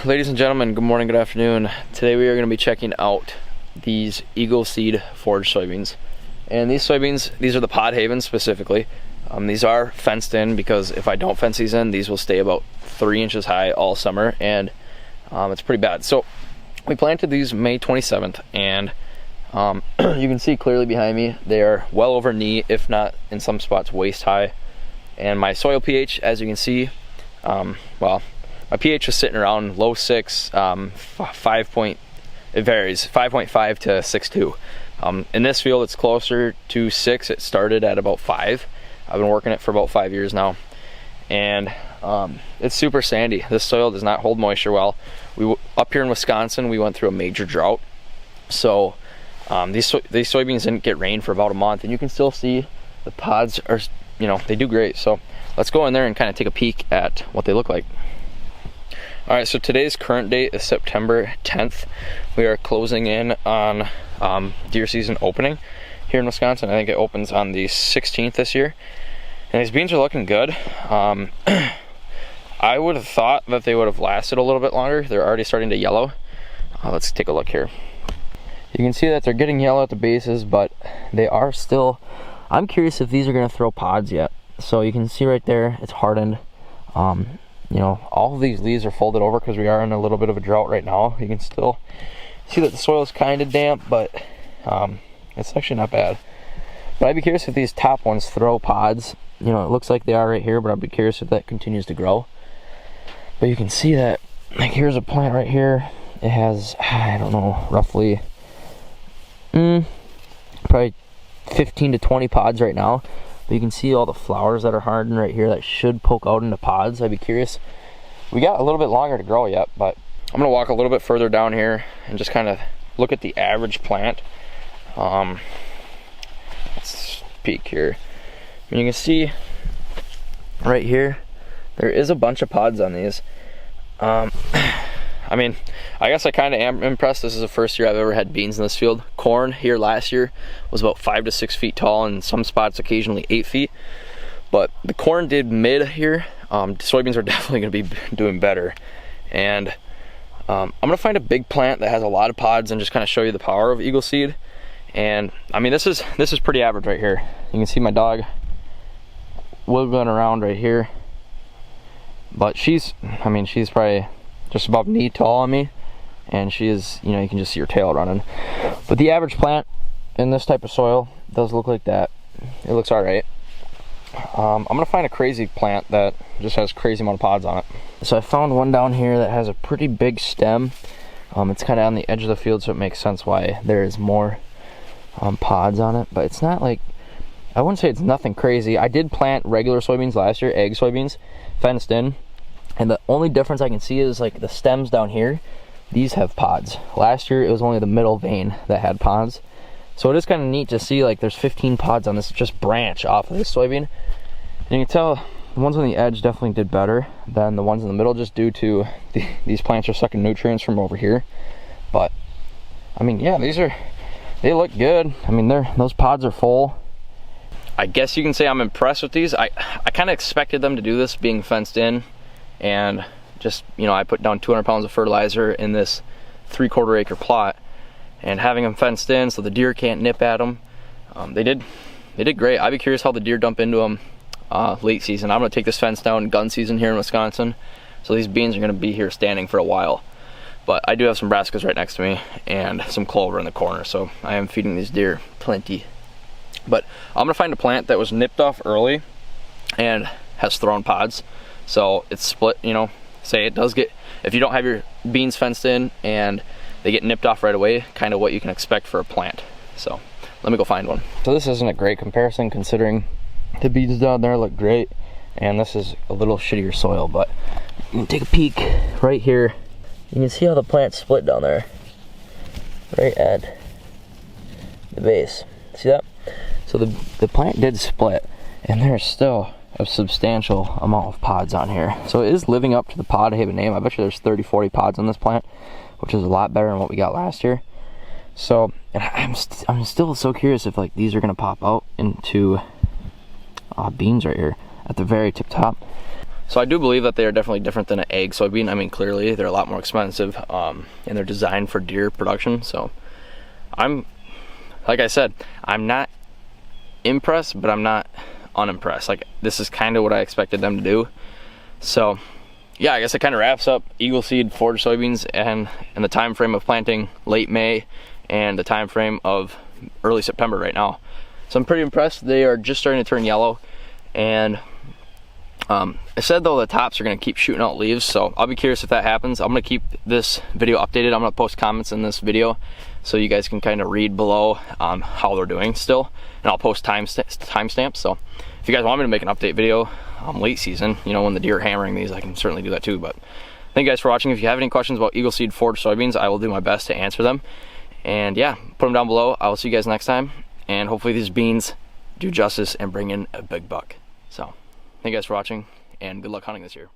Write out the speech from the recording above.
Ladies and gentlemen, good morning, good afternoon. Today we are going to be checking out these Eagle Seed forage soybeans. And these soybeans, these are the Podhavens specifically. These are fenced in because if I don't fence these in, these will stay about 3 inches high all summer, and it's pretty bad. So we planted these May 27th, and you can see clearly behind me, they are well over knee, if not in some spots waist high. And my soil pH, as you can see, well, my pH is sitting around low 6, 5 point, it varies, 5.5 to 6.2. In this field, it's closer to 6. It started at about 5. I've been working it for about 5 years now, and it's super sandy. This soil does not hold moisture well. Up here in Wisconsin, we went through a major drought, so these soybeans didn't get rain for about a month, and you can still see the pods are, they do great. So let's go in there and kind of take a peek at what they look like. All right, so today's current date is September 10th. We are closing in on deer season opening here in Wisconsin. I think it opens on the 16th this year. And these beans are looking good. I would have thought that they would have lasted a little bit longer. They're already starting to yellow. Let's take a look here. You can see that they're getting yellow at the bases, but they are still, I'm curious if these are gonna throw pods yet. So you can see right there, it's hardened. All of these leaves are folded over because we are in a little bit of a drought right now. You can still see that the soil is kind of damp, but it's actually not bad. But I'd be curious if these top ones throw pods. It looks like they are right here, but I'd be curious if that continues to grow. But you can see that, like, here's a plant right here. It has, I don't know, roughly probably 15 to 20 pods right now. But you can see all the flowers that are hardened right here that should poke out into pods. I'd be curious. We got a little bit longer to grow yet, but I'm gonna walk a little bit further down here and just kind of look at the average plant. Let's peek here. And you can see right here, there is a bunch of pods on these. I mean, I guess I kind of am impressed. This is the first year I've ever had beans in this field. Corn here last year was about 5 to 6 feet tall, and in some spots occasionally 8 feet. But the corn did mid here. Soybeans are definitely going to be doing better. And I'm going to find a big plant that has a lot of pods and just kind of show you the power of Eagle Seed. And I mean, this is pretty average right here. You can see my dog wiggling around right here. But she's probably just above knee tall on me, and she is, you can just see her tail running. But the average plant in this type of soil does look like that. It looks all right. I'm gonna find a crazy plant that just has crazy amount of pods on it. So I found one down here that has a pretty big stem. It's kind of on the edge of the field, so it makes sense why there is more pods on it. But it's not like, I wouldn't say it's nothing crazy. I did plant regular soybeans last year, egg soybeans, fenced in. And the only difference I can see is like the stems down here, these have pods. Last year it was only the middle vein that had pods. So it is kind of neat to see like there's 15 pods on this just branch off of this soybean. And you can tell the ones on the edge definitely did better than the ones in the middle, just due to these plants are sucking nutrients from over here. But I mean, yeah, they look good. I mean, those pods are full. I guess you can say I'm impressed with these. I kind of expected them to do this being fenced in. And just, I put down 200 pounds of fertilizer in this 3/4 acre plot, and having them fenced in so the deer can't nip at them. They did great. I'd be curious how the deer dump into them late season. I'm gonna take this fence down gun season here in Wisconsin, so these beans are gonna be here standing for a while. But I do have some brassicas right next to me and some clover in the corner, so I am feeding these deer plenty. But I'm gonna find a plant that was nipped off early and has thrown pods. So it's split, say it does get, if you don't have your beans fenced in and they get nipped off right away, kind of what you can expect for a plant. So let me go find one. So this isn't a great comparison considering the beans down there look great and this is a little shittier soil, but you can take a peek right here. You can see how the plant split down there, right at the base. See that? So the plant did split, and there's still a substantial amount of pods on here. So it is living up to the Podhaven name. I bet you there's 30-40 pods on this plant, which is a lot better than what we got last year. So I'm still so curious if like these are gonna pop out into beans right here at the very tip top. So I do believe that they are definitely different than an egg soybean. I mean, clearly they're a lot more expensive, and they're designed for deer production. So like I said, I'm not impressed, but I'm not unimpressed. Like, this is kind of what I expected them to do. So yeah, I guess it kind of wraps up Eagle Seed forage soybeans and the time frame of planting late May and the time frame of early September right now. So I'm pretty impressed. They are just starting to turn yellow, and I said though the tops are going to keep shooting out leaves, so I'll be curious if that happens. I'm going to keep this video updated. I'm going to post comments in this video so you guys can kind of read below how they're doing still, and I'll post timestamps. So if you guys want me to make an update video late season, you know, when the deer are hammering these, I can certainly do that too. But thank you guys for watching. If you have any questions about Eagle Seed forage soybeans, I will do my best to answer them. And yeah, put them down below. I will see you guys next time, and hopefully these beans do justice and bring in a big buck. So thank you guys for watching, and good luck hunting this year.